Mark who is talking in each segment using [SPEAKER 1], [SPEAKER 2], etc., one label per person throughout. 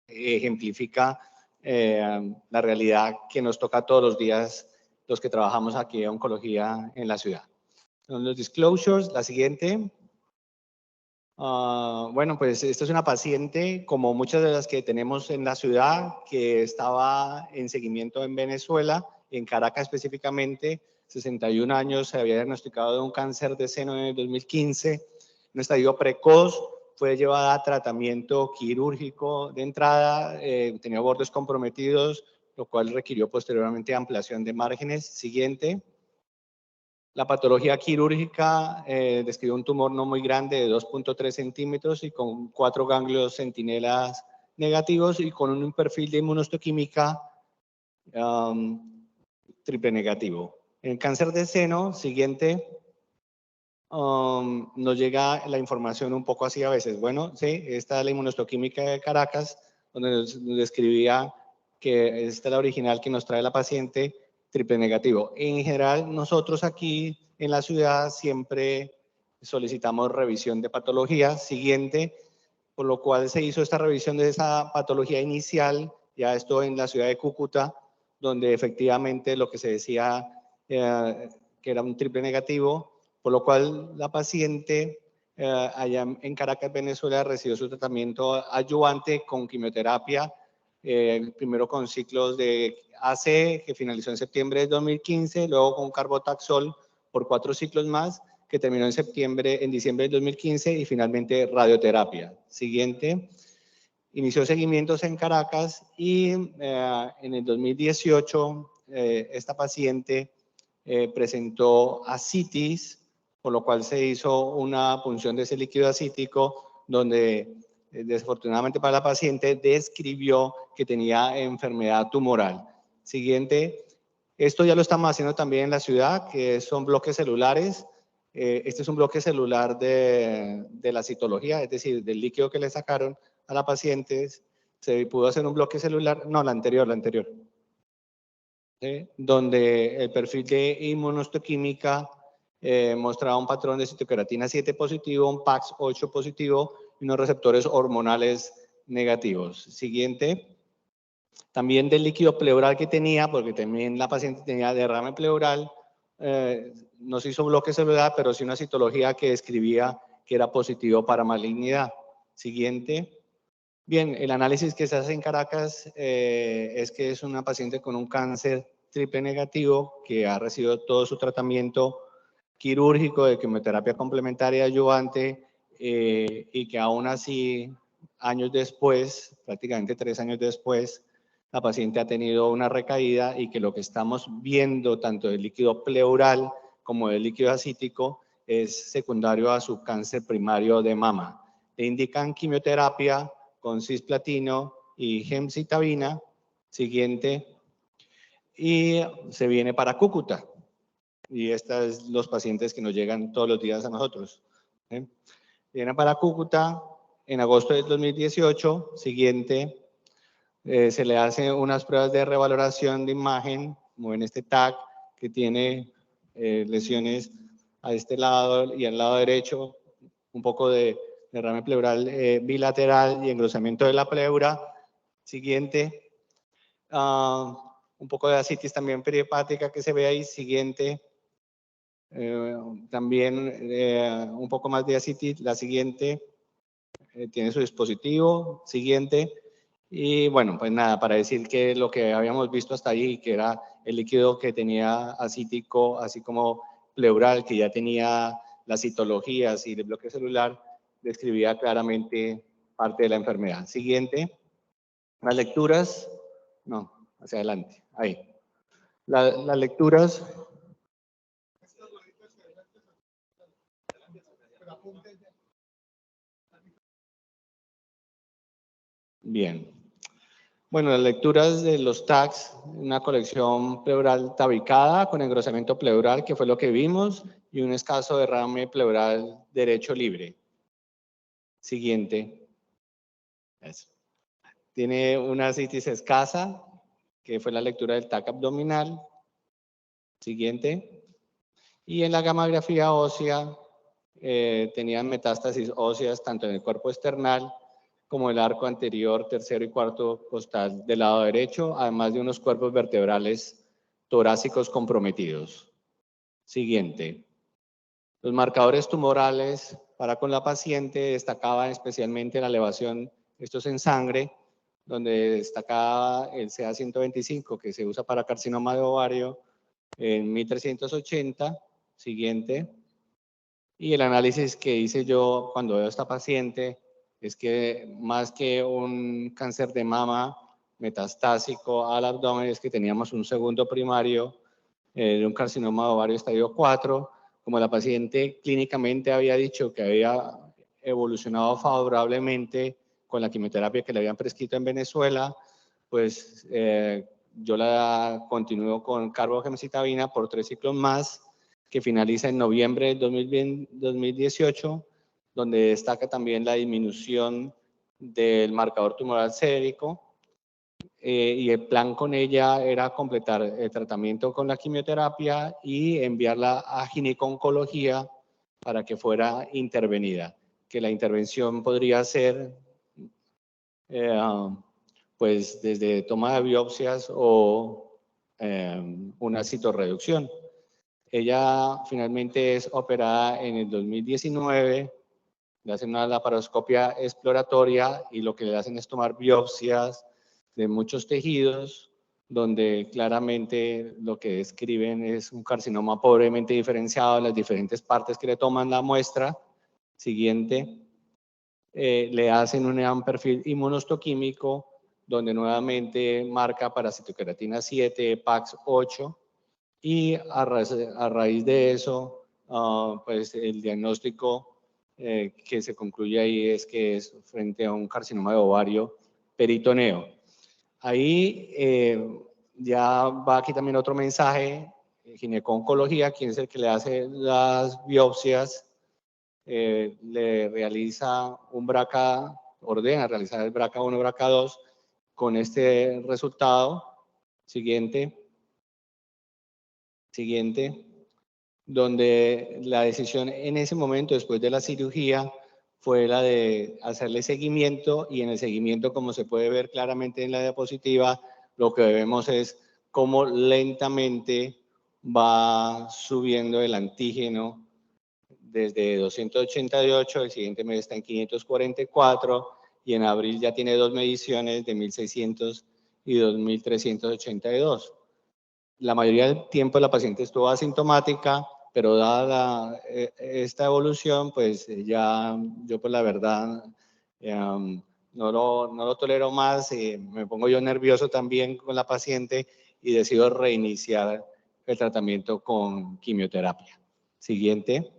[SPEAKER 1] ejemplifica la realidad que nos toca todos los días los que trabajamos aquí en oncología en la ciudad. Son los disclosures, la siguiente. Bueno, pues esta es una paciente, como muchas de las que tenemos en la ciudad, que estaba en seguimiento en Venezuela, en Caracas específicamente, 61 años, se había diagnosticado de un cáncer de seno en el 2015, un estadio precoz, fue llevada a tratamiento quirúrgico de entrada, tenía bordes comprometidos, lo cual requirió posteriormente ampliación de márgenes. Siguiente. La patología quirúrgica describió un tumor no muy grande de 2.3 centímetros y con 4 ganglios centinelas negativos y con un perfil de inmunohistoquímica triple negativo. En el cáncer de seno, siguiente, nos llega la información un poco así a veces. Bueno, sí, esta es la inmunohistoquímica de Caracas, donde nos describía que esta es la original que nos trae la paciente, triple negativo. En general, nosotros aquí en la ciudad siempre solicitamos revisión de patología. Siguiente, por lo cual se hizo esta revisión de esa patología inicial, ya esto en la ciudad de Cúcuta, donde efectivamente lo que se decía que era un triple negativo, por lo cual la paciente allá en Caracas, Venezuela, recibió su tratamiento adyuvante con quimioterapia, primero con ciclos de AC, que finalizó en septiembre de 2015, luego con carbotaxol por 4 ciclos más, que terminó en diciembre de 2015, y finalmente radioterapia. Siguiente. Inició seguimientos en Caracas y en el 2018 esta paciente presentó ascitis, por lo cual se hizo una punción de ese líquido acítico, donde desafortunadamente para la paciente describió que tenía enfermedad tumoral. Siguiente. Esto ya lo estamos haciendo también en la ciudad, que son bloques celulares. Este es un bloque celular de la citología, es decir, del líquido que le sacaron a la paciente. Se pudo hacer un bloque celular, no, la anterior. Donde el perfil de inmunohistoquímica mostraba un patrón de citoqueratina 7 positivo, un PAX 8 positivo y unos receptores hormonales negativos. Siguiente. También del líquido pleural que tenía, porque también la paciente tenía derrame pleural, no se hizo bloque celular, pero sí una citología que describía que era positivo para malignidad. Siguiente. Bien, el análisis que se hace en Caracas es que es una paciente con un cáncer triple negativo que ha recibido todo su tratamiento quirúrgico de quimioterapia complementaria adyuvante y que aún así, años después, prácticamente 3 años después, la paciente ha tenido una recaída y que lo que estamos viendo tanto del líquido pleural como del líquido acítico es secundario a su cáncer primario de mama. Le indican quimioterapia con cisplatino y gemcitabina. Siguiente. Y se viene para Cúcuta. Y estos son los pacientes que nos llegan todos los días a nosotros. Viene para Cúcuta en agosto del 2018. Siguiente. Se le hacen unas pruebas de revaloración de imagen, como en este TAC, que tiene lesiones a este lado y al lado derecho, un poco de derrame pleural bilateral y engrosamiento de la pleura. Siguiente. Un poco de ascitis también perihepática que se ve ahí. Siguiente. También un poco más de ascitis. La siguiente. Tiene su dispositivo. Siguiente. Y bueno, pues nada, para decir que lo que habíamos visto hasta ahí, que era el líquido que tenía acítico, así como pleural, que ya tenía las citologías y el bloque celular, describía claramente parte de la enfermedad. Siguiente. Las lecturas. No, hacia adelante. Ahí. Las lecturas. Bien. Bueno, las lecturas de los TACs, una colección pleural tabicada con engrosamiento pleural, que fue lo que vimos, y un escaso derrame pleural derecho libre. Siguiente. Eso. Tiene una ascitis escasa, que fue la lectura del TAC abdominal. Siguiente. Y en la gamografía ósea tenían metástasis óseas tanto en el cuerpo external como el arco anterior, tercero y cuarto costal del lado derecho, además de unos cuerpos vertebrales torácicos comprometidos. Siguiente. Los marcadores tumorales para con la paciente destacaban especialmente la elevación, esto es en sangre, donde destacaba el CA125 que se usa para carcinoma de ovario en 1380. Siguiente. Y el análisis que hice yo cuando veo a esta paciente es que más que un cáncer de mama metastásico al abdomen, es que teníamos un segundo primario de un carcinoma de ovario estadio 4. Como la paciente clínicamente había dicho que había evolucionado favorablemente con la quimioterapia que le habían prescrito en Venezuela, pues yo la continúo con carbogemcitabina por 3 ciclos más, que finaliza en noviembre del 2018, donde destaca también la disminución del marcador tumoral sérico. Y el plan con ella era completar el tratamiento con la quimioterapia y enviarla a gineco-oncología para que fuera intervenida, que la intervención podría ser pues desde toma de biopsias o una citorreducción. Ella finalmente es operada en el 2019, le hacen una laparoscopia exploratoria y lo que le hacen es tomar biopsias de muchos tejidos, donde claramente lo que describen es un carcinoma pobremente diferenciado en las diferentes partes que le toman la muestra. Siguiente. Le hacen un perfil inmunohistoquímico, donde nuevamente marca para citoqueratina 7, PAX 8, y a raíz de eso, pues el diagnóstico que se concluye ahí es que es frente a un carcinoma de ovario peritoneo. Ahí ya va aquí también otro mensaje, gineco-oncología, quien es el que le hace las biopsias, le realiza un BRCA, ordena realizar el BRCA1, BRCA2 con este resultado. Siguiente. Siguiente. Donde la decisión en ese momento, después de la cirugía, fue la de hacerle seguimiento, y en el seguimiento, como se puede ver claramente en la diapositiva, lo que vemos es cómo lentamente va subiendo el antígeno desde 288, el siguiente mes está en 544, y en abril ya tiene 2 mediciones de 1600 y 2382. La mayoría del tiempo la paciente estuvo asintomática, pero dada esta evolución, pues ya yo pues la verdad no lo tolero más, me pongo yo nervioso también con la paciente y decido reiniciar el tratamiento con quimioterapia. Siguiente.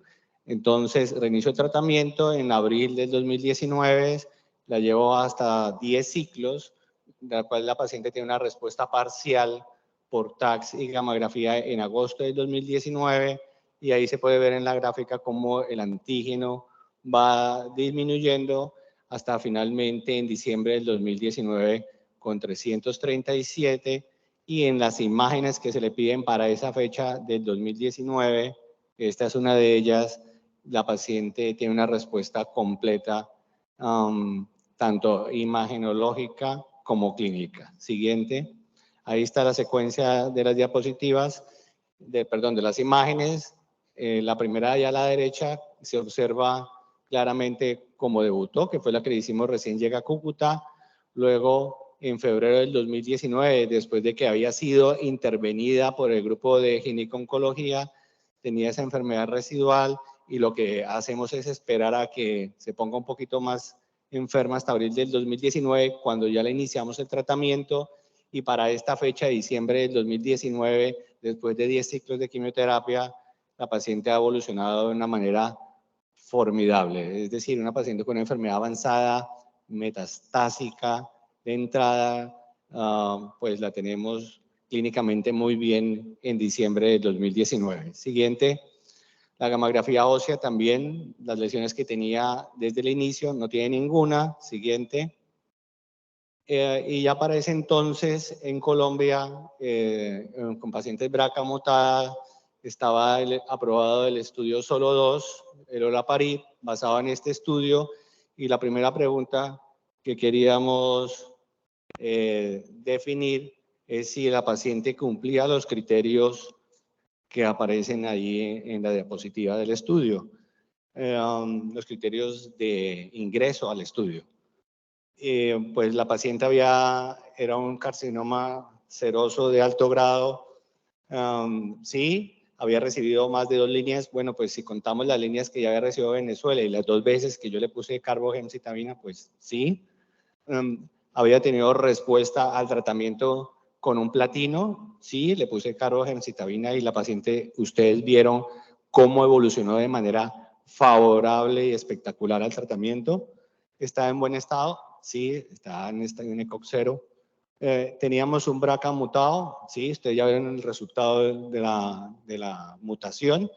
[SPEAKER 1] Entonces, reinicio el tratamiento en abril del 2019, la llevo hasta 10 ciclos, de la cual la paciente tiene una respuesta parcial por TAX y gamografía en agosto del 2019, y ahí se puede ver en la gráfica cómo el antígeno va disminuyendo hasta finalmente en diciembre del 2019 con 337, y en las imágenes que se le piden para esa fecha del 2019, esta es una de ellas, la paciente tiene una respuesta completa, tanto imagenológica como clínica. Siguiente. Ahí está la secuencia de las diapositivas, de las imágenes. La primera allá a la derecha se observa claramente cómo debutó, que fue la que le hicimos recién llega a Cúcuta. Luego, en febrero del 2019, después de que había sido intervenida por el grupo de gineco-oncología, tenía esa enfermedad residual, y lo que hacemos es esperar a que se ponga un poquito más enferma hasta abril del 2019, cuando ya le iniciamos el tratamiento, y para esta fecha, diciembre del 2019, después de 10 ciclos de quimioterapia, la paciente ha evolucionado de una manera formidable. Es decir, una paciente con una enfermedad avanzada, metastásica, de entrada, pues la tenemos clínicamente muy bien en diciembre del 2019. Siguiente. La gamografía ósea también, las lesiones que tenía desde el inicio, no tiene ninguna. Siguiente. Y ya para ese entonces en Colombia, con pacientes BRCA mutada, estaba aprobado el estudio SOLO 2, el olaparib, basado en este estudio, y la primera pregunta que queríamos definir es si la paciente cumplía los criterios que aparecen ahí en la diapositiva del estudio, los criterios de ingreso al estudio. Pues la paciente era un carcinoma seroso de alto grado, sí, había recibido más de 2 líneas. Bueno, pues si contamos las líneas que ya había recibido Venezuela y las 2 veces que yo le puse carbogemcitabina, pues sí. Había tenido respuesta al tratamiento con un platino, sí, le puse carbogemcitabina y la paciente, ustedes vieron cómo evolucionó de manera favorable y espectacular al tratamiento. ¿Está en buen estado? Sí, está en ECOG 0. Teníamos un BRCA mutado, sí, ustedes ya vieron el resultado de la mutación,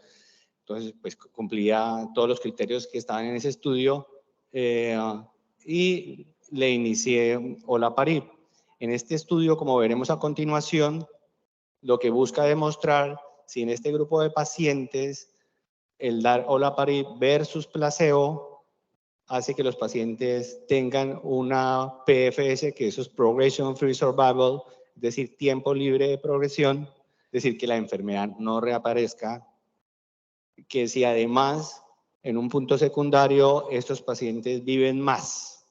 [SPEAKER 1] entonces pues cumplía todos los criterios que estaban en ese estudio y le inicié olaparib. En este estudio, como veremos a continuación, lo que busca demostrar si en este grupo de pacientes el dar olaparib versus placebo hace que los pacientes tengan una PFS, que eso es Progression Free Survival, es decir, tiempo libre de progresión, es decir, que la enfermedad no reaparezca, que si además en un punto secundario estos pacientes viven más.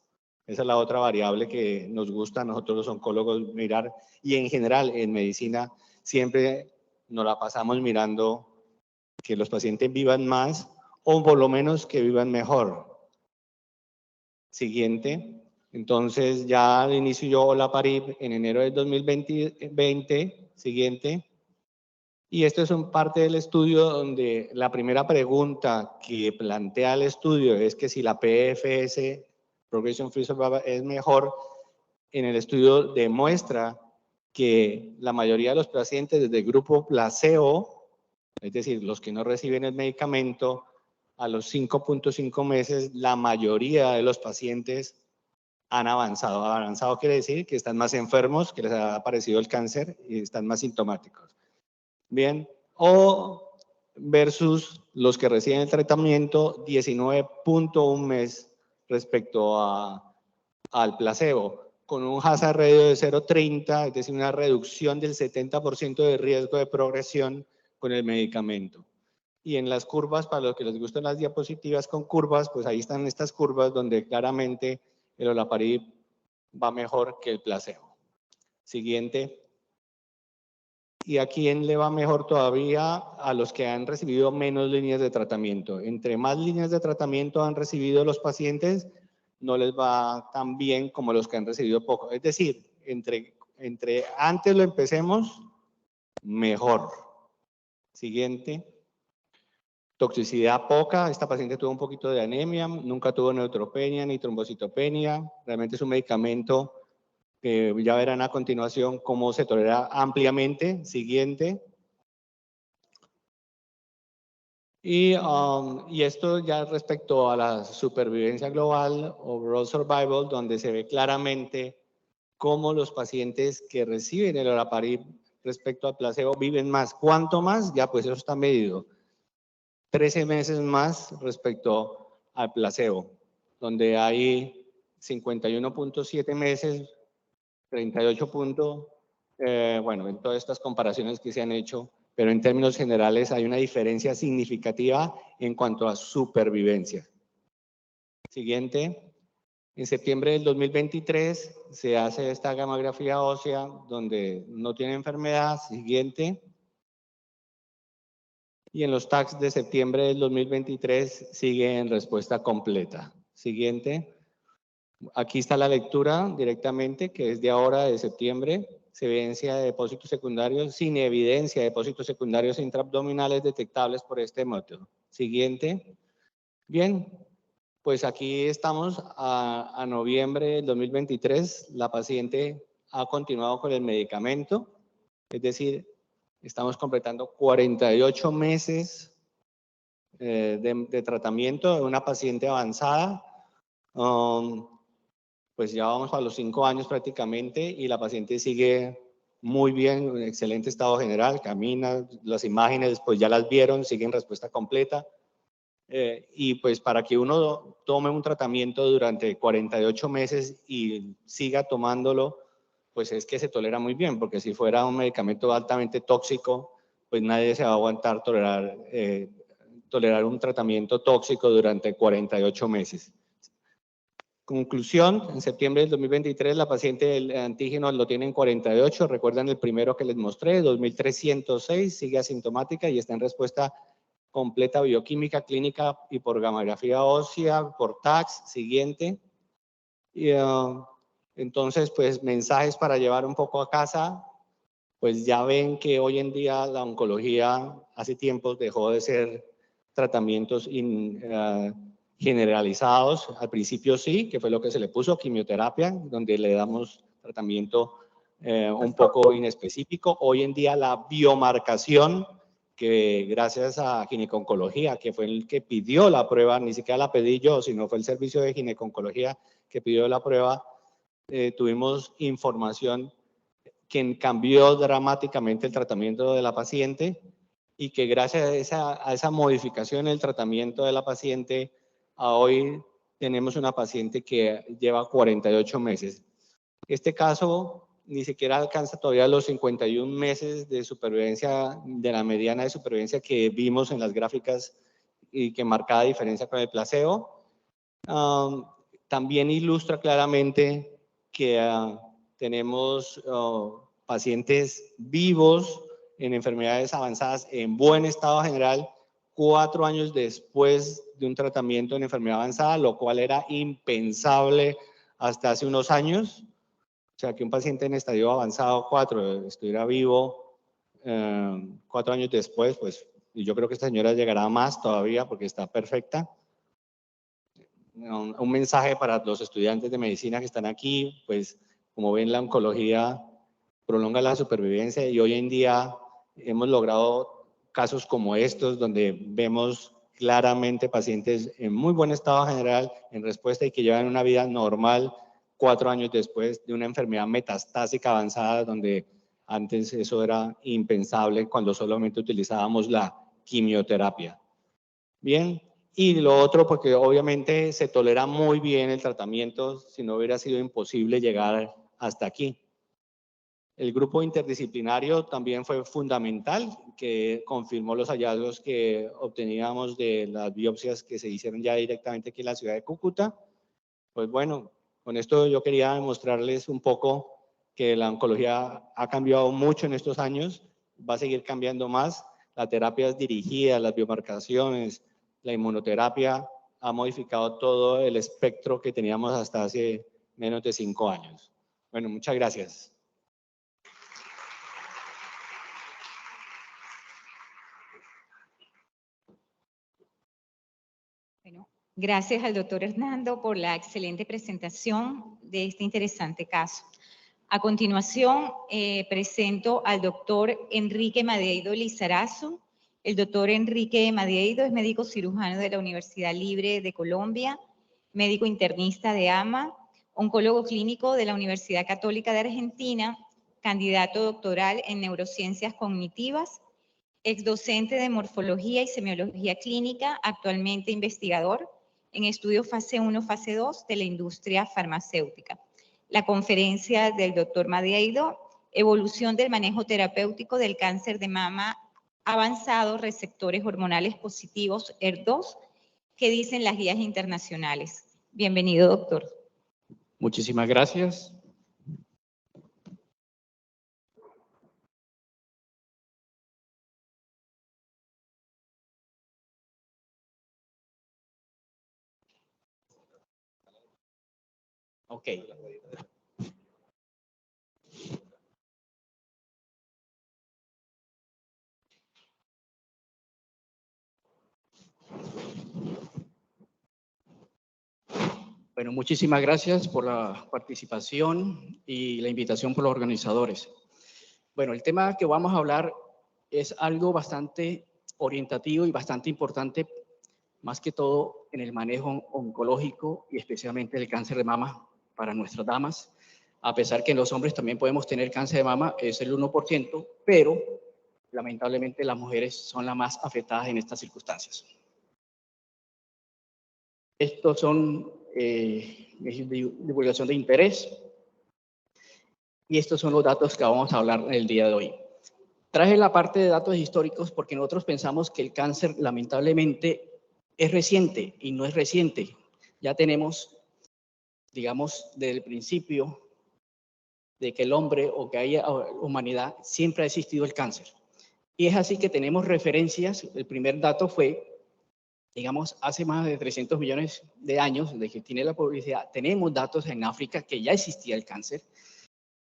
[SPEAKER 1] Esa es la otra variable que nos gusta a nosotros los oncólogos mirar, y en general en medicina siempre nos la pasamos mirando que los pacientes vivan más o por lo menos que vivan mejor. Siguiente. Entonces ya al inicio yo olaparib en enero del 2020. Siguiente. Y esto es un parte del estudio donde la primera pregunta que plantea el estudio es que si la PFS, Progression Free Survival, es mejor. En el estudio demuestra que la mayoría de los pacientes desde el grupo placebo, es decir, los que no reciben el medicamento, a los 5.5 meses, la mayoría de los pacientes han avanzado. Avanzado quiere decir que están más enfermos, que les ha aparecido el cáncer y están más sintomáticos. Bien, o versus los que reciben el tratamiento 19.1 mes respecto al placebo, con un hazard ratio de 0.30, es decir, una reducción del 70% de riesgo de progresión con el medicamento. Y en las curvas, para los que les gustan las diapositivas con curvas, pues ahí están estas curvas donde claramente el olaparib va mejor que el placebo. Siguiente. ¿Y a quién le va mejor todavía? A los que han recibido menos líneas de tratamiento. Entre más líneas de tratamiento han recibido los pacientes, no les va tan bien como los que han recibido poco. Es decir, entre antes lo empecemos, mejor. Siguiente. Toxicidad poca. Esta paciente tuvo un poquito de anemia, nunca tuvo neutropenia ni trombocitopenia. Realmente es un medicamento que ya verán a continuación cómo se tolera ampliamente. Siguiente. Y esto ya respecto a la supervivencia global, overall survival, donde se ve claramente cómo los pacientes que reciben el olaparib respecto al placebo viven más. ¿Cuánto más? Ya pues eso está medido. 13 meses más respecto al placebo, donde hay 51.7 meses, 38 bueno, en todas estas comparaciones que se han hecho, pero en términos generales hay una diferencia significativa en cuanto a supervivencia. Siguiente. En septiembre del 2023 se hace esta gamografía ósea donde no tiene enfermedad. Siguiente. Y en los tags de septiembre del 2023 sigue en respuesta completa. Siguiente. Aquí está la lectura directamente, que es de ahora, de septiembre. Se evidencia de depósitos secundarios sin evidencia de depósitos secundarios intraabdominales detectables por este método. Siguiente. Bien, pues aquí estamos a noviembre del 2023. La paciente ha continuado con el medicamento, es decir, estamos completando 48 meses de tratamiento de una paciente avanzada. Pues ya vamos a los 5 años prácticamente y la paciente sigue muy bien, en excelente estado general, camina, las imágenes pues ya las vieron, sigue en respuesta completa. Y pues para que uno tome un tratamiento durante 48 meses y siga tomándolo, pues es que se tolera muy bien, porque si fuera un medicamento altamente tóxico, pues nadie se va a aguantar tolerar un tratamiento tóxico durante 48 meses. Conclusión, en septiembre del 2023 la paciente el antígeno lo tiene en 48, recuerdan el primero que les mostré, 2306, sigue asintomática y está en respuesta completa bioquímica, clínica y por gamografía ósea, por TACS, siguiente. Y, entonces, pues mensajes para llevar un poco a casa, pues ya ven que hoy en día la oncología hace tiempo dejó de ser tratamientos generalizados. Al principio sí, que fue lo que se le puso, quimioterapia, donde le damos tratamiento un poco inespecífico. Hoy en día la biomarcación, que gracias a gineconcología, que fue el que pidió la prueba, ni siquiera la pedí yo, sino fue el servicio de gineconcología que pidió la prueba, tuvimos información que cambió dramáticamente el tratamiento de la paciente y que gracias a esa modificación en el tratamiento de la paciente, a hoy tenemos una paciente que lleva 48 meses. Este caso ni siquiera alcanza todavía los 51 meses de supervivencia, de la mediana de supervivencia que vimos en las gráficas y que marcaba diferencia con el placebo. También ilustra claramente que tenemos pacientes vivos en enfermedades avanzadas en buen estado general 4 años después de un tratamiento en enfermedad avanzada, lo cual era impensable hasta hace unos años. O sea, que un paciente en estadio avanzado 4 estuviera vivo 4 años después, pues, y yo creo que esta señora llegará más todavía porque está perfecta. Un mensaje para los estudiantes de medicina que están aquí, pues como ven la oncología prolonga la supervivencia y hoy en día hemos logrado casos como estos donde vemos claramente pacientes en muy buen estado general en respuesta y que llevan una vida normal 4 años después de una enfermedad metastásica avanzada donde antes eso era impensable cuando solamente utilizábamos la quimioterapia. Bien. Y lo otro, porque obviamente se tolera muy bien el tratamiento, si no hubiera sido imposible llegar hasta aquí. El grupo interdisciplinario también fue fundamental, que confirmó los hallazgos que obteníamos de las biopsias que se hicieron ya directamente aquí en la ciudad de Cúcuta. Pues bueno, con esto yo quería mostrarles un poco que la oncología ha cambiado mucho en estos años, va a seguir cambiando más. Las terapias dirigidas, las biomarcaciones, la inmunoterapia ha modificado todo el espectro que teníamos hasta hace menos de 5 años. Bueno, muchas gracias.
[SPEAKER 2] Bueno, gracias al doctor Hernando por la excelente presentación de este interesante caso. A continuación, presento al doctor Enrique Madeido Lizarazo. El doctor Enrique Madeido es médico cirujano de la Universidad Libre de Colombia, médico internista de AMA, oncólogo clínico de la Universidad Católica de Argentina, candidato doctoral en neurociencias cognitivas, exdocente de morfología y semiología clínica, actualmente investigador en estudios fase 1, fase 2 de la industria farmacéutica. La conferencia del doctor Madeido, evolución del manejo terapéutico del cáncer de mama avanzado, receptores hormonales positivos, HER2, ¿qué dicen las guías internacionales? Bienvenido, doctor.
[SPEAKER 3] Muchísimas gracias. Ok. Bueno, muchísimas gracias por la participación y la invitación por los organizadores. Bueno, el tema que vamos a hablar es algo bastante orientativo y bastante importante, más que todo en el manejo oncológico y especialmente el cáncer de mama para nuestras damas. A pesar que en los hombres también podemos tener cáncer de mama, es el 1%, pero lamentablemente las mujeres son las más afectadas en estas circunstancias. Estos son divulgación de interés. Y estos son los datos que vamos a hablar el día de hoy. Traje la parte de datos históricos porque nosotros pensamos que el cáncer lamentablemente es reciente y no es reciente. Ya tenemos, digamos, desde el principio de que el hombre o que haya humanidad siempre ha existido el cáncer. Y es así que tenemos referencias. El primer dato fue, digamos, hace más de 300 millones de años, de que tiene la publicidad, tenemos datos en África que ya existía el cáncer.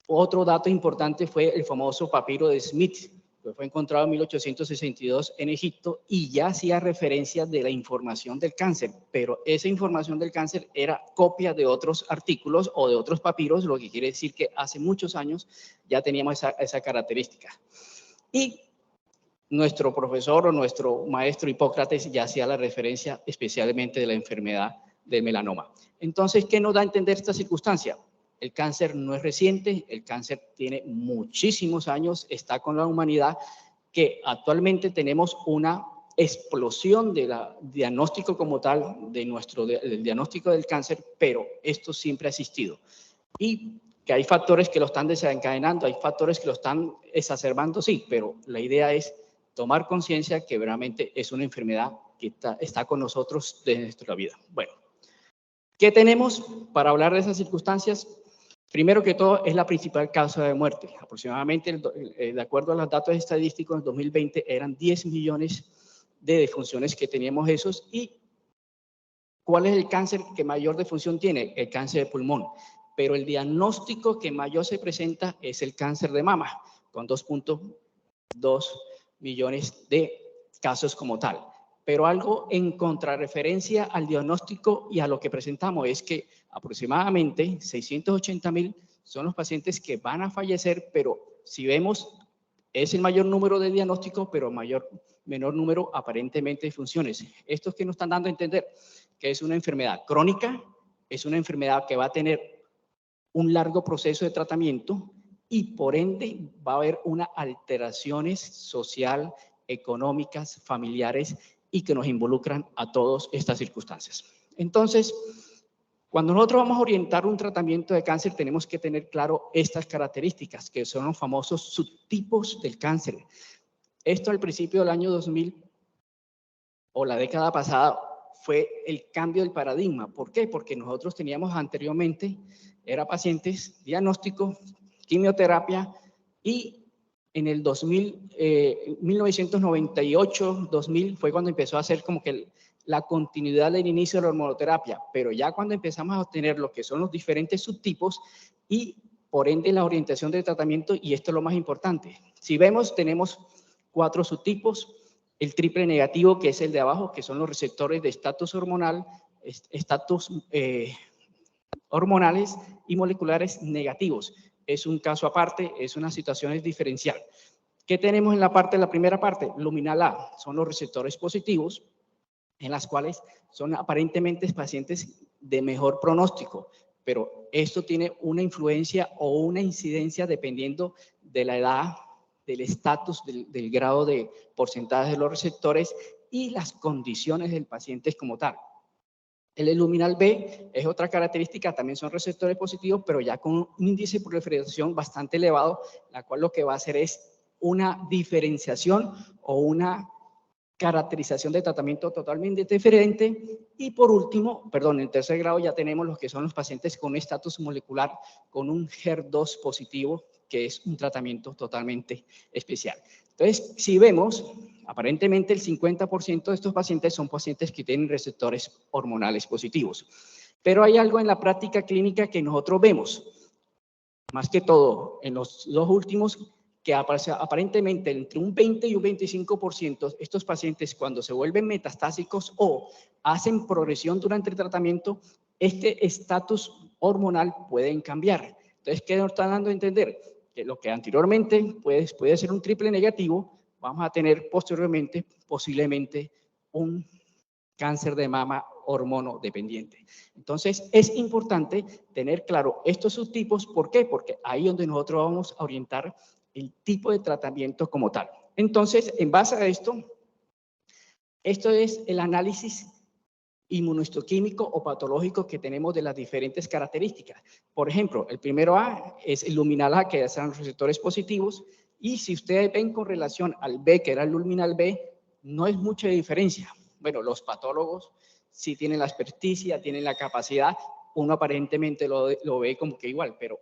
[SPEAKER 3] Otro dato importante fue el famoso papiro de Smith, que fue encontrado en 1862 en Egipto y ya hacía referencia de la información del cáncer, pero esa información del cáncer era copia de otros artículos o de otros papiros, lo que quiere decir que hace muchos años ya teníamos esa característica. Y nuestro profesor o nuestro maestro Hipócrates ya hacía la referencia especialmente de la enfermedad del melanoma. Entonces, ¿qué nos da a entender esta circunstancia? El cáncer no es reciente, el cáncer tiene muchísimos años, está con la humanidad, que actualmente tenemos una explosión del diagnóstico como tal, del diagnóstico del cáncer, pero esto siempre ha existido. Y que hay factores que lo están desencadenando, hay factores que lo están exacerbando, sí, pero la idea es tomar conciencia que realmente es una enfermedad que está con nosotros desde nuestra vida. Bueno, ¿qué tenemos para hablar de esas circunstancias? Primero que todo, es la principal causa de muerte. Aproximadamente, de acuerdo a los datos estadísticos, en 2020 eran 10 millones de defunciones que teníamos esos. ¿Y cuál es el cáncer que mayor defunción tiene? El cáncer de pulmón. Pero el diagnóstico que mayor se presenta es el cáncer de mama, con 2.2 millones de casos como tal. Pero algo en contrarreferencia al diagnóstico y a lo que presentamos es que aproximadamente 680,000 son los pacientes que van a fallecer, pero si vemos, es el mayor número de diagnósticos, pero menor número aparentemente de funciones. Esto es que nos están dando a entender que es una enfermedad crónica, es una enfermedad que va a tener un largo proceso de tratamiento y por ende va a haber unas alteraciones social, económicas, familiares y que nos involucran a todas estas circunstancias. Entonces, cuando nosotros vamos a orientar un tratamiento de cáncer, tenemos que tener claro estas características, que son los famosos subtipos del cáncer. Esto al principio del año 2000 o la década pasada fue el cambio del paradigma. ¿Por qué? Porque nosotros teníamos anteriormente, eran pacientes, diagnóstico, quimioterapia y en el 1998, 2000 fue cuando empezó a hacer como que la continuidad del inicio de la hormonoterapia, pero ya cuando empezamos a obtener lo que son los diferentes subtipos y por ende la orientación del tratamiento, y esto es lo más importante. Si vemos, tenemos 4 subtipos, el triple negativo, que es el de abajo, que son los receptores de estatus hormonal, hormonales y moleculares negativos. Es un caso aparte, es una situación diferencial. ¿Qué tenemos en la primera parte? Luminal A, son los receptores positivos, en las cuales son aparentemente pacientes de mejor pronóstico, pero esto tiene una influencia o una incidencia dependiendo de la edad, del estatus, del grado de porcentaje de los receptores y las condiciones del paciente como tal. El luminal B es otra característica, también son receptores positivos, pero ya con un índice de proliferación bastante elevado, la cual lo que va a hacer es una diferenciación o una caracterización de tratamiento totalmente diferente. Y por último, en tercer grado ya tenemos los que son los pacientes con un estatus molecular con un HER2 positivo, que es un tratamiento totalmente especial. Entonces, si vemos, aparentemente el 50% de estos pacientes son pacientes que tienen receptores hormonales positivos. Pero hay algo en la práctica clínica que nosotros vemos, más que todo en los 2 últimos, que aparentemente entre un 20 y un 25% estos pacientes cuando se vuelven metastásicos o hacen progresión durante el tratamiento, este estatus hormonal pueden cambiar. Entonces, ¿qué nos están dando a entender? Que lo que anteriormente puede ser un triple negativo, vamos a tener posteriormente posiblemente un cáncer de mama hormonodependiente. Entonces, es importante tener claro estos subtipos. ¿Por qué? Porque ahí es donde nosotros vamos a orientar el tipo de tratamiento como tal. Entonces, en base a esto es el análisis inmunohistoquímico o patológico que tenemos de las diferentes características. Por ejemplo, el primero A es el luminal A, que son receptores positivos, y si ustedes ven con relación al B, que era el luminal B, no es mucha diferencia. Bueno, los patólogos sí tienen la experticia, tienen la capacidad, uno aparentemente lo ve como que igual, pero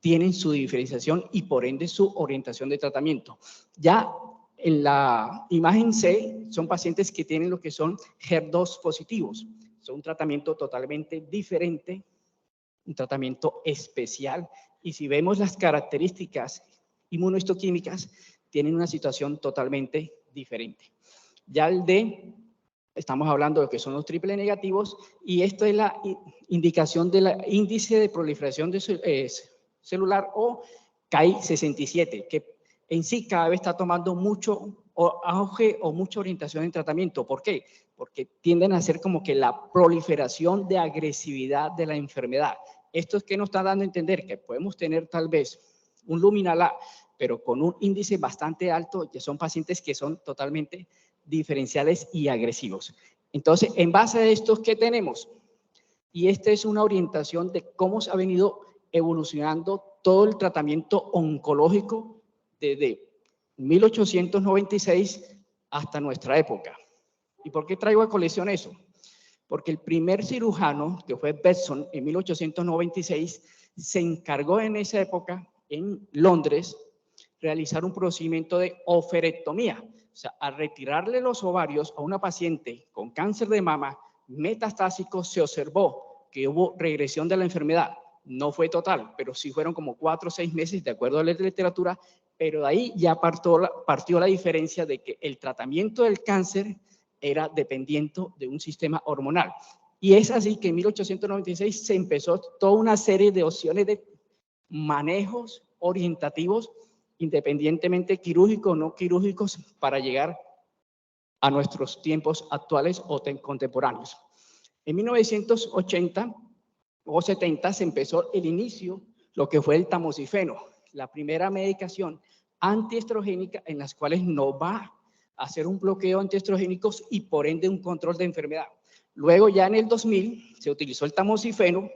[SPEAKER 3] tienen su diferenciación y por ende su orientación de tratamiento. Ya en la imagen C son pacientes que tienen lo que son HER2 positivos. Son un tratamiento totalmente diferente, un tratamiento especial. Y si vemos las características inmunohistoquímicas, tienen una situación totalmente diferente. Ya el D, estamos hablando de lo que son los triple negativos, y esto es la indicación del índice de proliferación de celular o CAI-67, que en sí cada vez está tomando mucho auge o mucha orientación en tratamiento. ¿Por qué? Porque tienden a ser como que la proliferación de agresividad de la enfermedad. Esto es que nos está dando a entender que podemos tener tal vez un luminal A, pero con un índice bastante alto, que son pacientes que son totalmente diferenciales y agresivos. Entonces, en base a esto, ¿qué tenemos? Y esta es una orientación de cómo se ha venido evolucionando todo el tratamiento oncológico desde 1896 hasta nuestra época. ¿Y por qué traigo a colección eso? Porque el primer cirujano, que fue Bedson, en 1896, se encargó en esa época, en Londres, realizar un procedimiento de oferectomía. O sea, al retirarle los ovarios a una paciente con cáncer de mama metastásico, se observó que hubo regresión de la enfermedad. No fue total, pero sí fueron como 4 o 6 meses, de acuerdo a la literatura, pero de ahí ya partió la diferencia de que el tratamiento del cáncer era dependiente de un sistema hormonal. Y es así que en 1896 se empezó toda una serie de opciones de manejos orientativos, independientemente quirúrgicos o no quirúrgicos, para llegar a nuestros tiempos actuales o contemporáneos. En 1980 o 70 se empezó el inicio, lo que fue el tamoxifeno, la primera medicación antiestrogénica en las cuales no va a hacer un bloqueo antiestrogénicos y por ende un control de enfermedad. Luego ya en el 2000 se utilizó el tamoxifeno,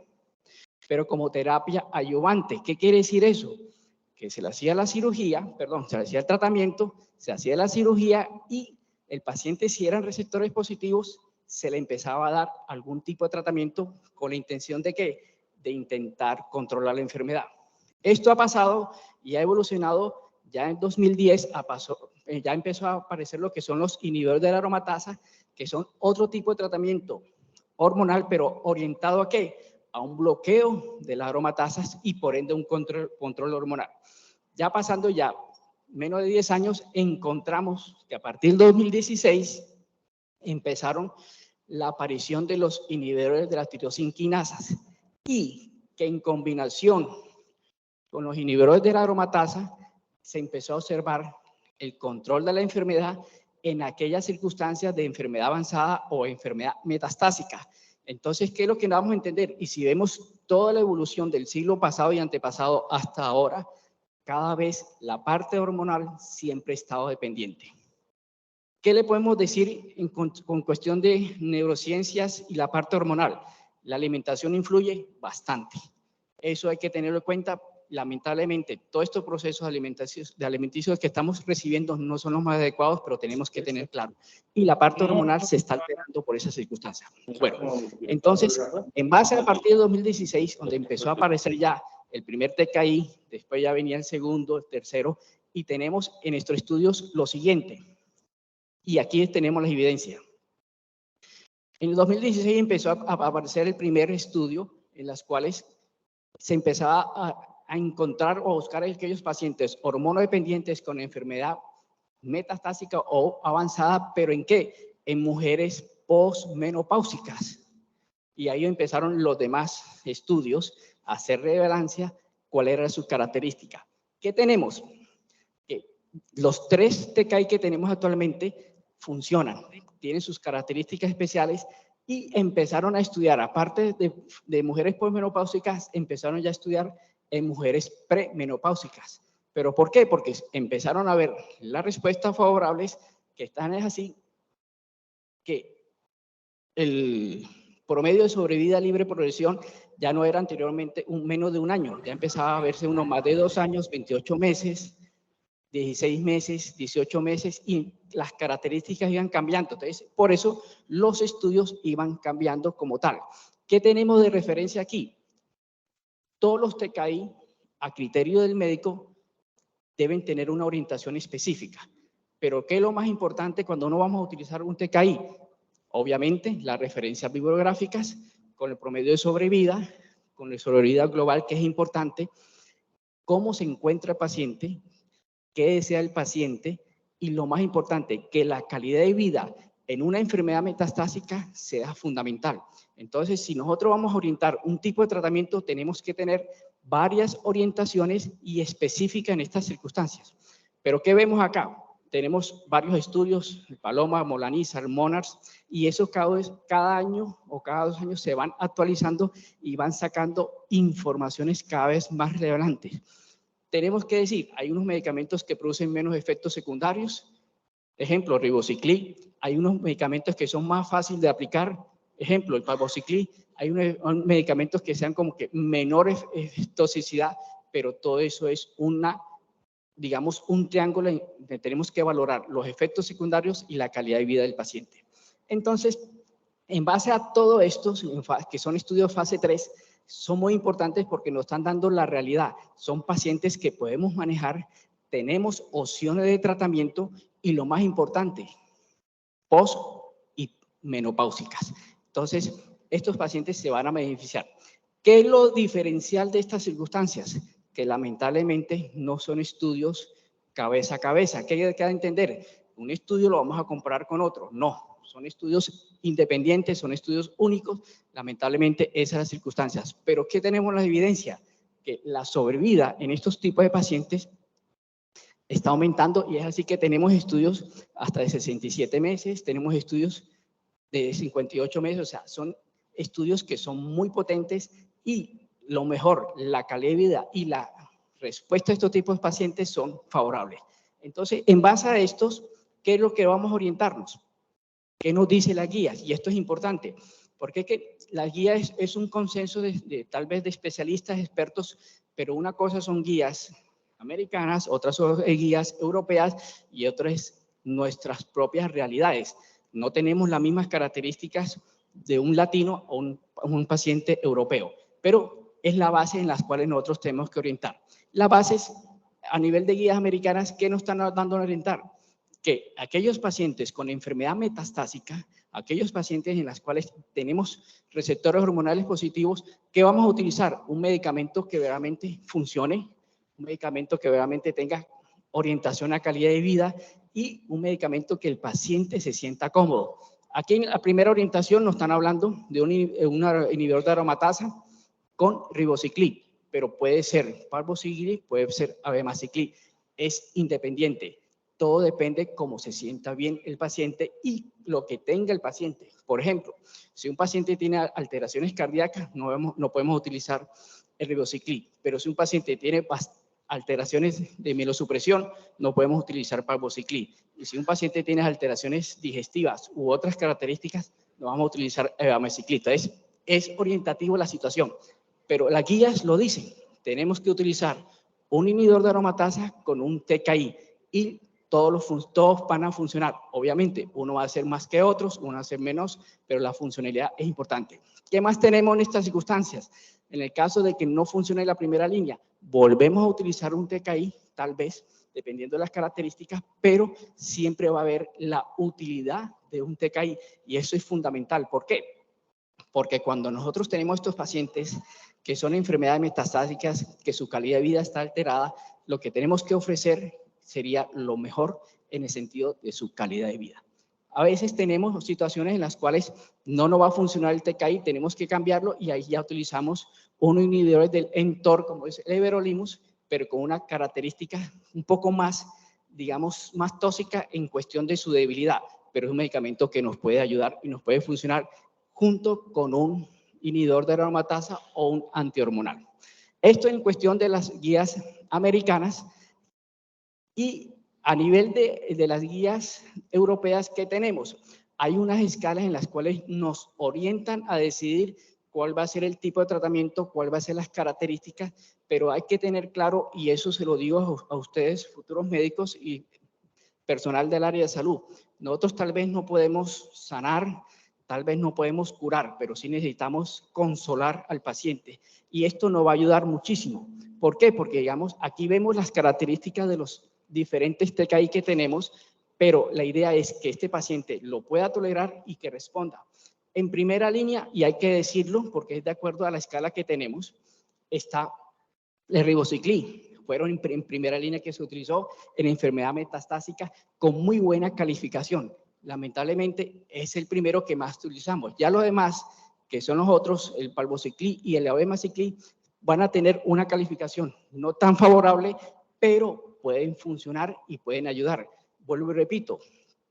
[SPEAKER 3] pero como terapia adyuvante. ¿Qué quiere decir eso? Que se le hacía la cirugía, se le hacía el tratamiento, se hacía la cirugía y el paciente, si eran receptores positivos, se le empezaba a dar algún tipo de tratamiento con la intención de ¿qué? De intentar controlar la enfermedad. Esto ha pasado y ha evolucionado. Ya en 2010 ya empezó a aparecer lo que son los inhibidores de la aromatasa, que son otro tipo de tratamiento hormonal, pero orientado ¿a qué? A un bloqueo de las aromatasas y por ende un control hormonal. Ya pasando ya menos de 10 años, encontramos que a partir del 2016 empezaron la aparición de los inhibidores de las tirosinquinasas y que en combinación con los inhibidores de la aromatasa se empezó a observar el control de la enfermedad en aquellas circunstancias de enfermedad avanzada o enfermedad metastásica. Entonces, ¿qué es lo que vamos a entender? Y si vemos toda la evolución del siglo pasado y antepasado hasta ahora, cada vez la parte hormonal siempre ha estado dependiente. ¿Qué le podemos decir con cuestión de neurociencias y la parte hormonal? La alimentación influye bastante. Eso hay que tenerlo en cuenta. Lamentablemente, todos estos procesos alimenticios que estamos recibiendo no son los más adecuados, pero tenemos que tener claro. Y la parte hormonal se está alterando por esas circunstancias. Bueno, entonces, en base a partir de 2016, donde empezó a aparecer ya el primer TKI, después ya venía el segundo, el tercero, y tenemos en nuestros estudios lo siguiente. Y aquí tenemos las evidencias. En el 2016 empezó a aparecer el primer estudio en las cuales se empezaba a encontrar o buscar aquellos pacientes hormonodependientes con enfermedad metastásica o avanzada, pero ¿en qué? En mujeres posmenopáusicas. Y ahí empezaron los demás estudios a hacer relevancia cuál era su característica. ¿Qué tenemos? Que los 3 TKI que tenemos actualmente funcionan, tienen sus características especiales y empezaron a estudiar, aparte de mujeres posmenopáusicas, empezaron ya a estudiar en mujeres premenopáusicas. ¿Pero por qué? Porque empezaron a ver las respuestas favorables que están así, que el promedio de sobrevida libre por lesión ya no era anteriormente menos de un año, ya empezaba a verse uno más de 2 años, 28 meses, 16 meses, 18 meses, y las características iban cambiando. Entonces, por eso los estudios iban cambiando como tal. ¿Qué tenemos de referencia aquí? Todos los TKI, a criterio del médico, deben tener una orientación específica. Pero ¿qué es lo más importante cuando no vamos a utilizar un TKI? Obviamente, las referencias bibliográficas, con el promedio de sobrevida, con la sobrevida global, que es importante, cómo se encuentra el paciente, qué desea el paciente, y lo más importante, que la calidad de vida en una enfermedad metastásica sea fundamental. Entonces, si nosotros vamos a orientar un tipo de tratamiento, tenemos que tener varias orientaciones y específicas en estas circunstancias. Pero ¿qué vemos acá? Tenemos varios estudios, Paloma, Molanizar, Monarchs, y eso cada año o cada 2 años se van actualizando y van sacando informaciones cada vez más relevantes. Tenemos que decir, hay unos medicamentos que producen menos efectos secundarios, ejemplo, ribociclib. Hay unos medicamentos que son más fáciles de aplicar, ejemplo, el palbociclib. Hay unos medicamentos que sean como que menor toxicidad, pero todo eso es digamos, un triángulo donde tenemos que valorar los efectos secundarios y la calidad de vida del paciente. Entonces, en base a todo esto, que son estudios fase 3, son muy importantes porque nos están dando la realidad. Son pacientes que podemos manejar, tenemos opciones de tratamiento y lo más importante, post y menopáusicas. Entonces, estos pacientes se van a beneficiar. ¿Qué es lo diferencial de estas circunstancias? Que lamentablemente no son estudios cabeza a cabeza. ¿Qué hay que entender? Un estudio lo vamos a comparar con otro. No, son estudios independientes, son estudios únicos. Lamentablemente esas son las circunstancias. Pero ¿qué tenemos la evidencia? Que la sobrevida en estos tipos de pacientes está aumentando, y es así que tenemos estudios hasta de 67 meses, tenemos estudios de 58 meses, o sea, son estudios que son muy potentes, y lo mejor, la calidad de vida y la respuesta a estos tipos de pacientes son favorables. Entonces, en base a estos, ¿qué es lo que vamos a orientarnos? ¿Qué nos dice la guía? Y esto es importante, porque es que la guía es un consenso tal vez de especialistas, expertos, pero una cosa son guías americanas, otras son guías europeas y otras nuestras propias realidades. No tenemos las mismas características de un latino o un paciente europeo, pero es la base en las cuales nosotros tenemos que orientar. Las bases a nivel de guías americanas, ¿qué nos están dando a orientar? Que aquellos pacientes con enfermedad metastásica, aquellos pacientes en los cuales tenemos receptores hormonales positivos, ¿qué vamos a utilizar? Un medicamento que realmente funcione, un medicamento que realmente tenga orientación a calidad de vida y un medicamento que el paciente se sienta cómodo. Aquí en la primera orientación nos están hablando de un inhibidor de aromatasa con ribociclib, pero puede ser palbociclib, puede ser abemaciclib, es independiente. Todo depende cómo se sienta bien el paciente y lo que tenga el paciente. Por ejemplo, si un paciente tiene alteraciones cardíacas, no podemos utilizar el ribociclib, pero si un paciente tiene alteraciones de mielosupresión, no podemos utilizar palbociclib. Y si un paciente tiene alteraciones digestivas u otras características, no vamos a utilizar abemaciclib. Entonces, es orientativo la situación, pero las guías lo dicen. Tenemos que utilizar un inhibidor de aromatasa con un TKI y todos van a funcionar. Obviamente, uno va a ser más que otros, uno va a ser menos, pero la funcionalidad es importante. ¿Qué más tenemos en estas circunstancias? En el caso de que no funcione la primera línea, volvemos a utilizar un TKI, tal vez, dependiendo de las características, pero siempre va a haber la utilidad de un TKI, y eso es fundamental. ¿Por qué? Porque cuando nosotros tenemos estos pacientes que son enfermedades metastásicas, que su calidad de vida está alterada, lo que tenemos que ofrecer sería lo mejor en el sentido de su calidad de vida. A veces tenemos situaciones en las cuales no nos va a funcionar el TKI, tenemos que cambiarlo, y ahí ya utilizamos unos inhibidores del mTOR, como es el everolimus, pero con una característica un poco más, digamos, más tóxica en cuestión de su debilidad, pero es un medicamento que nos puede ayudar y nos puede funcionar junto con un inhibidor de aromatasa o un antihormonal. Esto en cuestión de las guías americanas. Y a nivel de las guías europeas, ¿qué tenemos? hay unas escalas en las cuales nos orientan a decidir cuál va a ser el tipo de tratamiento, cuál va a ser las características, pero hay que tener claro, y eso se lo digo a ustedes, futuros médicos y personal del área de salud, nosotros tal vez no podemos sanar, tal vez no podemos curar, pero sí necesitamos consolar al paciente. Y esto nos va a ayudar muchísimo. ¿Por qué? Porque, digamos, aquí vemos las características de los diferentes TKI que tenemos, pero la idea es que este paciente lo pueda tolerar y que responda. En primera línea, y hay que decirlo porque es de acuerdo a la escala que tenemos, está el ribociclib. Fueron en primera línea que se utilizó en enfermedad metastásica con muy buena calificación. Lamentablemente es el primero que más utilizamos. Ya los demás, que son los otros, el palbociclib y el abemaciclib, van a tener una calificación no tan favorable, pero pueden funcionar y pueden ayudar. Vuelvo y repito,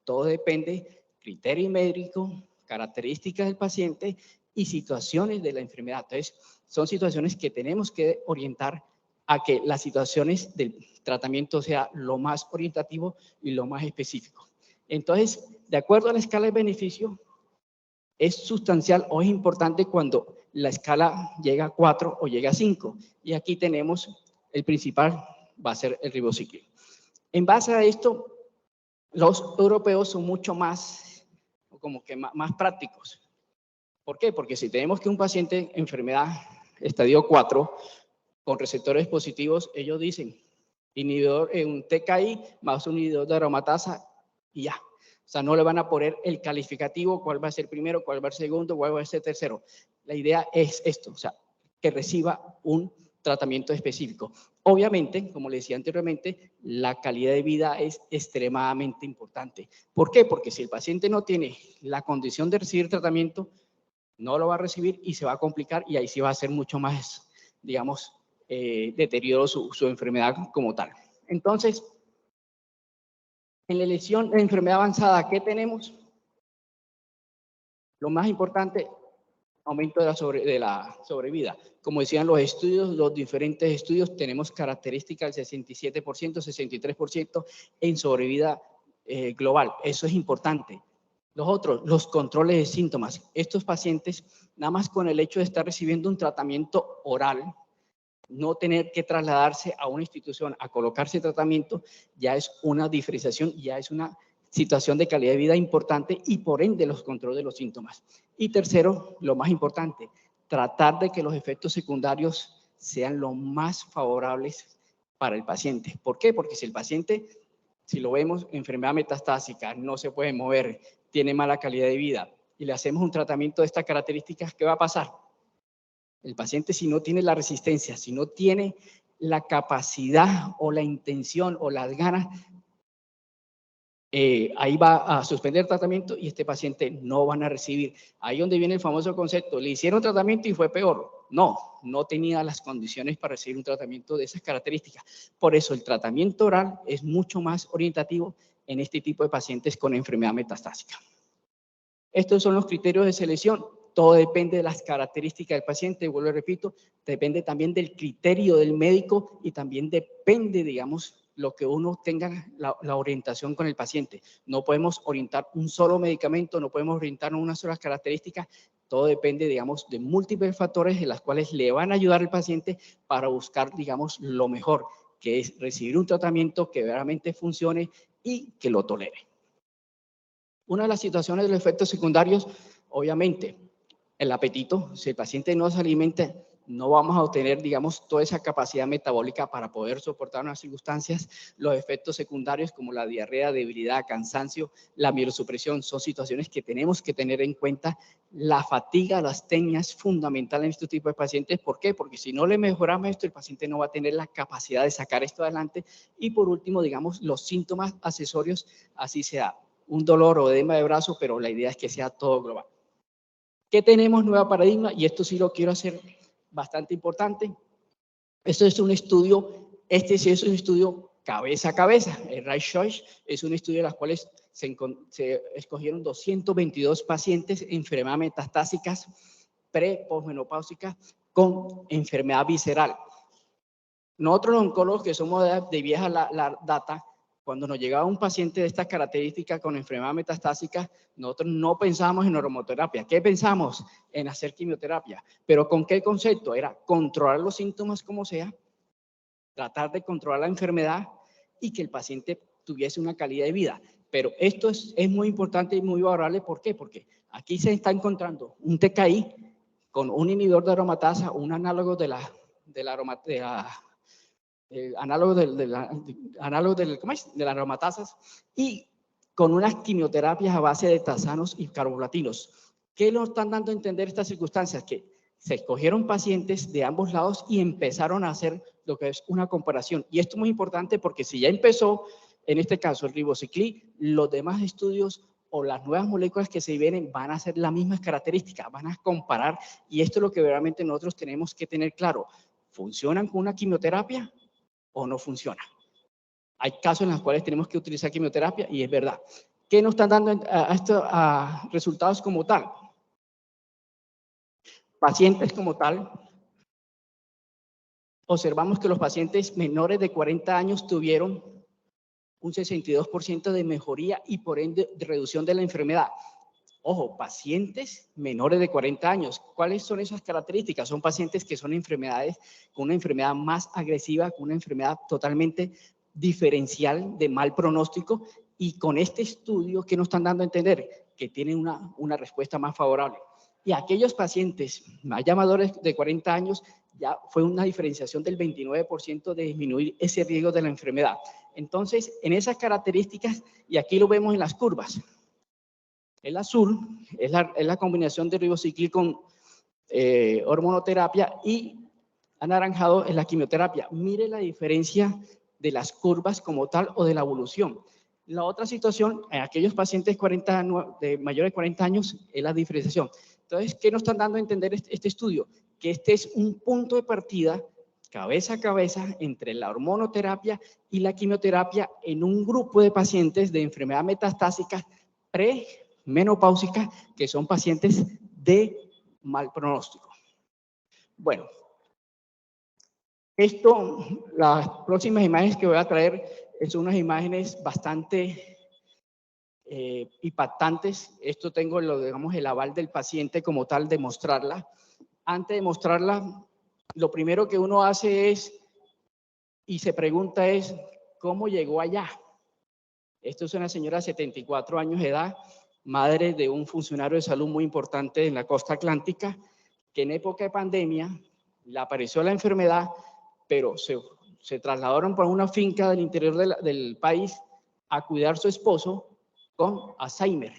[SPEAKER 3] todo depende criterio médico, características del paciente y situaciones de la enfermedad. Entonces, son situaciones que tenemos que orientar a que las situaciones del tratamiento sea lo más orientativo y lo más específico. Entonces, de acuerdo a la escala de beneficio, es sustancial o es importante cuando la escala llega a 4 o llega a 5. Y aquí tenemos el principal, va a ser el ribociclib. En base a esto, los europeos son mucho más, como que más prácticos. ¿Por qué? Porque si tenemos que un paciente enfermedad estadio 4 con receptores positivos, ellos dicen inhibidor en un TKI más un inhibidor de aromatasa y ya. O sea, no le van a poner el calificativo, cuál va a ser primero, cuál va a ser segundo, cuál va a ser tercero. La idea es esto, o sea, que reciba un tratamiento específico. Obviamente, como le decía anteriormente, la calidad de vida es extremadamente importante. ¿Por qué? Porque si el paciente no tiene la condición de recibir tratamiento, no lo va a recibir y se va a complicar y ahí sí va a ser mucho más, digamos, deterioro su enfermedad como tal. Entonces, en la elección de enfermedad avanzada, ¿qué tenemos? Lo más importante, aumento de la sobrevida. Como decían los estudios, los diferentes estudios, tenemos características del 67%, 63% en sobrevida global. Eso es importante. Los otros, los controles de síntomas. Estos pacientes, nada más con el hecho de estar recibiendo un tratamiento oral, no tener que trasladarse a una institución a colocarse tratamiento, ya es una diferenciación, ya es una situación de calidad de vida importante y por ende los controles de los síntomas. Y tercero, lo más importante, tratar de que los efectos secundarios sean lo más favorables para el paciente. ¿Por qué? Porque si el paciente, si lo vemos, enfermedad metastásica, no se puede mover, tiene mala calidad de vida y le hacemos un tratamiento de estas características, ¿qué va a pasar? El paciente, si no tiene la resistencia, si no tiene la capacidad o la intención o las ganas, ahí va a suspender el tratamiento y este paciente no van a recibir. Ahí donde viene el famoso concepto, le hicieron tratamiento y fue peor. No tenía las condiciones para recibir un tratamiento de esas características. Por eso el tratamiento oral es mucho más orientativo en este tipo de pacientes con enfermedad metastásica. Estos son los criterios de selección. Todo depende de las características del paciente, vuelvo y repito, depende también del criterio del médico y también depende, digamos, lo que uno tenga la orientación con el paciente. No podemos orientar un solo medicamento, no podemos orientar una sola característica, todo depende, digamos, de múltiples factores en las cuales le van a ayudar al paciente para buscar, digamos, lo mejor, que es recibir un tratamiento que realmente funcione y que lo tolere. Una de las situaciones de los efectos secundarios, obviamente, el apetito. Si el paciente no se alimenta, no vamos a obtener, digamos, toda esa capacidad metabólica para poder soportar unas circunstancias. Los efectos secundarios como la diarrea, debilidad, cansancio, la mielosupresión, son situaciones que tenemos que tener en cuenta. La fatiga, la astenia es fundamental en este tipo de pacientes. ¿Por qué? Porque si no le mejoramos esto, el paciente no va a tener la capacidad de sacar esto adelante. Y por último, digamos, los síntomas accesorios, así sea un dolor o edema de brazo, pero la idea es que sea todo global. ¿Qué tenemos? Nueva paradigma, y esto sí lo quiero hacer bastante importante. Esto es un estudio, este sí es un estudio cabeza a cabeza. El Right Choice es un estudio en los cuales se escogieron 222 pacientes enfermedades metastásicas pre-posmenopáusicas con enfermedad visceral. Nosotros los oncólogos que somos de vieja la data, cuando nos llegaba un paciente de estas características con enfermedad metastásica, nosotros no pensábamos en hormonoterapia. ¿Qué pensamos? En hacer quimioterapia. ¿Pero con qué concepto? Era controlar los síntomas como sea, tratar de controlar la enfermedad y que el paciente tuviese una calidad de vida. Pero esto es muy importante y muy valorable. ¿Por qué? Porque aquí se está encontrando un TKI con un inhibidor de aromatasa, un análogo de la análogo de las aromatasas y con unas quimioterapias a base de tasanos y carboplatinos. ¿Qué nos están dando a entender estas circunstancias? Que se escogieron pacientes de ambos lados y empezaron a hacer lo que es una comparación. Y esto es muy importante porque si ya empezó, en este caso, el ribociclib, los demás estudios o las nuevas moléculas que se vienen van a ser las mismas características, van a comparar, y esto es lo que realmente nosotros tenemos que tener claro. ¿Funcionan con una quimioterapia o no funciona? Hay casos en los cuales tenemos que utilizar quimioterapia y es verdad. ¿Qué nos están dando a resultados como tal? Pacientes como tal, observamos que los pacientes menores de 40 años tuvieron un 62% de mejoría y por ende de reducción de la enfermedad. Ojo, pacientes menores de 40 años. ¿Cuáles son esas características? Son pacientes que son enfermedades con una enfermedad más agresiva, con una enfermedad totalmente diferencial de mal pronóstico, y con este estudio, ¿qué nos están dando a entender? Que tienen una respuesta más favorable. Y aquellos pacientes más mayores de 40 años, ya fue una diferenciación del 29% de disminuir ese riesgo de la enfermedad. Entonces, en esas características, y aquí lo vemos en las curvas, el azul es la combinación de ribociclib con hormonoterapia y anaranjado es la quimioterapia. Mire la diferencia de las curvas como tal o de la evolución. La otra situación, en aquellos pacientes de mayores de 40 años, es la diferenciación. Entonces, ¿qué nos están dando a entender este estudio? Que este es un punto de partida cabeza a cabeza entre la hormonoterapia y la quimioterapia en un grupo de pacientes de enfermedad metastásica premenopáusica, que son pacientes de mal pronóstico. Bueno, las próximas imágenes que voy a traer son unas imágenes bastante impactantes. Esto tengo, digamos, el aval del paciente como tal de mostrarla. Antes de mostrarla, lo primero que uno hace y se pregunta es, ¿cómo llegó allá? Esto es una señora de 74 años de edad, madre de un funcionario de salud muy importante en la costa atlántica, que en época de pandemia le apareció la enfermedad, pero se trasladaron para una finca del interior del país a cuidar a su esposo con Alzheimer.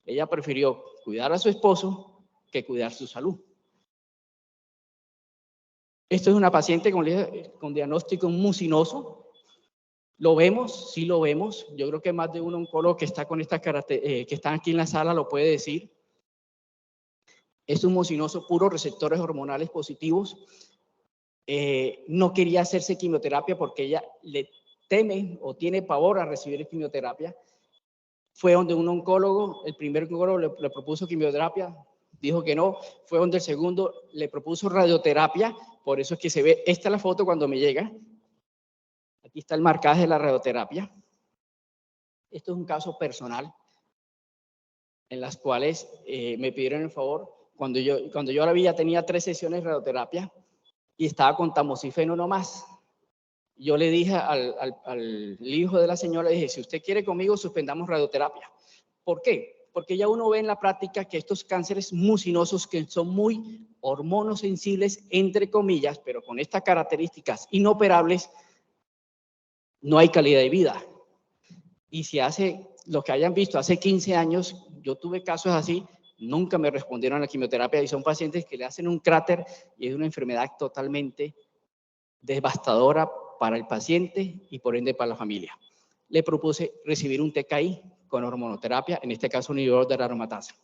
[SPEAKER 3] Ella prefirió cuidar a su esposo que cuidar su salud. Esto es una paciente con diagnóstico mucinoso. ¿Lo vemos? Sí lo vemos. Yo creo que más de un oncólogo que está con estas que están aquí en la sala lo puede decir. Es un mucinoso puro, receptores hormonales positivos. No quería hacerse quimioterapia porque ella le teme o tiene pavor a recibir quimioterapia. Fue donde un oncólogo, el primer oncólogo le propuso quimioterapia, dijo que no. Fue donde el segundo le propuso radioterapia, por eso es que se ve, esta es la foto cuando me llega. Aquí está el marcaje de la radioterapia. Esto es un caso personal en las cuales me pidieron el favor, cuando yo la vi ya tenía 3 sesiones de radioterapia y estaba con tamoxifeno nomás. Yo le dije al hijo de la señora, le dije, si usted quiere conmigo, suspendamos radioterapia. ¿Por qué? Porque ya uno ve en la práctica que estos cánceres mucinosos, que son muy hormonosensibles, entre comillas, pero con estas características inoperables, no hay calidad de vida. Y si lo que hayan visto hace 15 años, yo tuve casos así, nunca me respondieron a la quimioterapia y son pacientes que le hacen un cráter y es una enfermedad totalmente devastadora para el paciente y por ende para la familia. Le propuse recibir un TKI con hormonoterapia, en este caso un inhibidor de la aromatasa.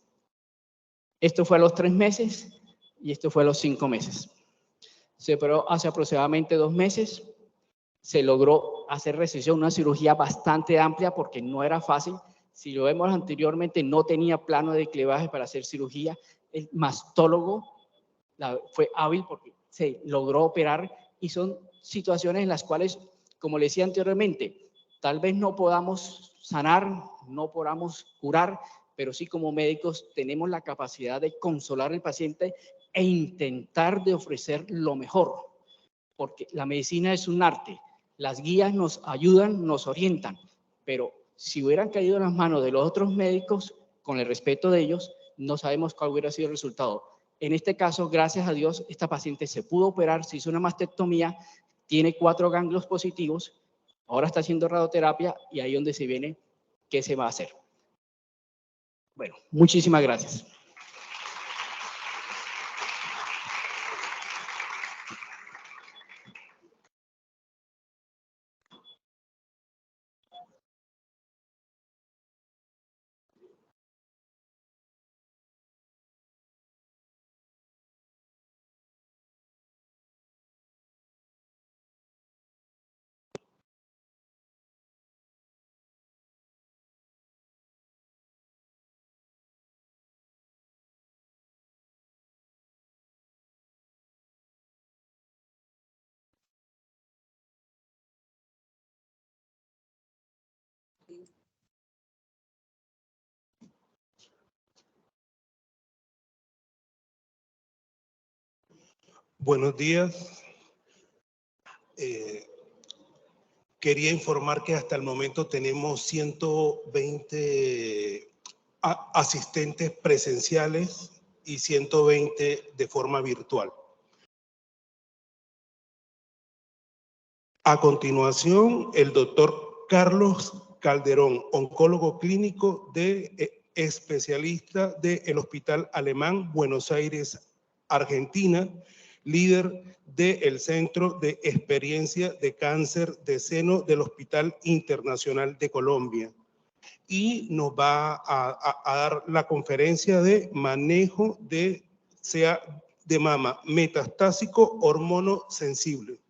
[SPEAKER 3] Esto fue a los 3 meses y esto fue a los 5 meses. Se operó hace aproximadamente 2 meses. Se logró hacer resección, una cirugía bastante amplia porque no era fácil. Si lo vemos anteriormente, no tenía plano de clivaje para hacer cirugía. El mastólogo fue hábil porque se logró operar y son situaciones en las cuales, como le decía anteriormente, Tal vez no podamos sanar, no podamos curar, pero sí como médicos tenemos la capacidad de consolar al paciente e intentar de ofrecer lo mejor, porque la medicina es un arte. Las guías nos ayudan, nos orientan, pero si hubieran caído en las manos de los otros médicos, con el respeto de ellos, no sabemos cuál hubiera sido el resultado. En este caso, gracias a Dios, esta paciente se pudo operar, se hizo una mastectomía, tiene 4 ganglios positivos, ahora está haciendo radioterapia y ahí es donde se viene qué se va a hacer. Bueno, muchísimas gracias.
[SPEAKER 4] Buenos días. Quería informar que hasta el momento tenemos 120 asistentes presenciales y 120 de forma virtual. A continuación, el doctor Carlos Calderón, oncólogo clínico especialista del Hospital Alemán, Buenos Aires, Argentina, líder del Centro de Experiencia de Cáncer de Seno del Hospital Internacional de Colombia. Y nos va a dar la conferencia de manejo de mama metastásico hormonosensible.